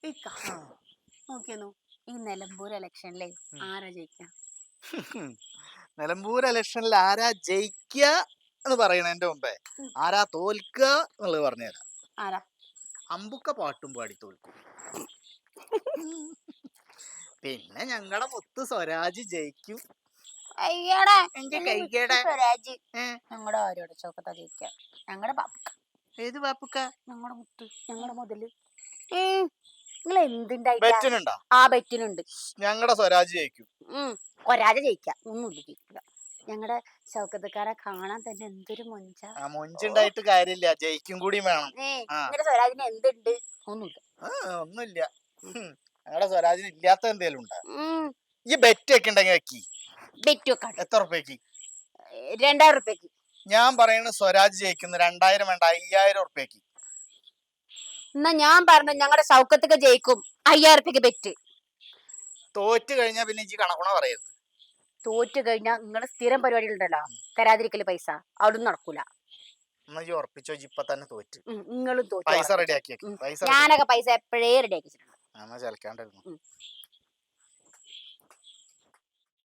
ഇക്ക നോക്കിയെന്നു ഈ നിലമ്പൂർ ഇലക്ഷനിലെ ആരാ ജയിക്കാം? നിലമ്പൂർ ഇലക്ഷനിൽ ആരാ ജയിക്കുക എന്ന് പറയണതിന്റെ മുമ്പേ ആരാ തോൽക്കുക എന്നുള്ളത് പറഞ്ഞുതരാം. ആരാ? അമ്പുക്ക പാട്ടും പാടി തോൽക്കും. പിന്നെ ഞങ്ങളുടെ മുത്ത് സ്വരാജ് ജയിക്കും. അയ്യടാ എന്റെ കൈകേടെ സ്വരാജ് ഞങ്ങളുടെ ആരോടെ ചോക്കത്താ ജയിക്കാം? ഞങ്ങളുടെ പാപ്പുക്ക. ഏത് പാപ്പുക്ക? ഞങ്ങളുടെ മുത്ത്, ഞങ്ങളുടെ മുതല്. നിങ്ങൾ എന്തിണ്ടായിട്ടാ? ബെറ്റിനുണ്ടോ? ആ ബെറ്റിനുണ്ട്. ഞങ്ങളുടെ സ്വരാജ് ജയിക്കും. ഒരാജ ജയിക്കാം, ഒന്നുമില്ല ജയിക്കില്ല. ഞങ്ങളുടെ ശൗക്കത്തക്കാരെ കാണാൻ തന്നെ എന്തൊരു മൊഞ്ച. ആ മൊഞ്ചുണ്ടായിട്ട് കാര്യമില്ല, ജയിക്കും കൂടി വേണം. നിങ്ങളുടെ സ്വരാജിന് എന്തുണ്ട്? ഒന്നുമില്ല. ഒന്നുമില്ല. ഞങ്ങളുടെ സ്വരാജിന് ഇല്ലാത്ത എന്തേലും ഉണ്ടോ? ഈ ബെറ്റ് ഒക്കെ ഉണ്ടെങ്കിൽ വെക്കി. ബെറ്റ് വെക്കാം. എത്ര റുപ്യക്ക്? 2000 റുപ്യക്ക്. ഞാൻ പറയുന്നത് സ്വരാജ് ജയിക്കുന്നു. 2000 വേണ്ട, 5000 റുപ്യക്ക്. എന്നാ ഞാൻ പറഞ്ഞു ഞങ്ങളുടെ സൗക്കത്തൊക്കെ ജയിക്കും. 5000 റുപ്യക്ക് ബെറ്റ്. തോറ്റ് കഴിഞ്ഞാ പിന്നെ ഈ കണക്കുണ പറയരുത്. തോറ്റ് കഴിഞ്ഞാൽ നിങ്ങളുടെ സ്ഥിരം പരിപാടികളുണ്ടല്ലോ, തരാതിരിക്കല് പൈസ, അവിടുന്ന് നടക്കൂല. ഉറപ്പിച്ചോ, ഇപ്പൊ തന്നെ തോറ്റ്. നിങ്ങളും തോറ്റ്. പൈസ റെഡിയാക്കി. ഞാനൊക്കെ പൈസ എപ്പോഴേ റെഡിയാക്കി. ചലക്കാണ്ടായിരുന്നു.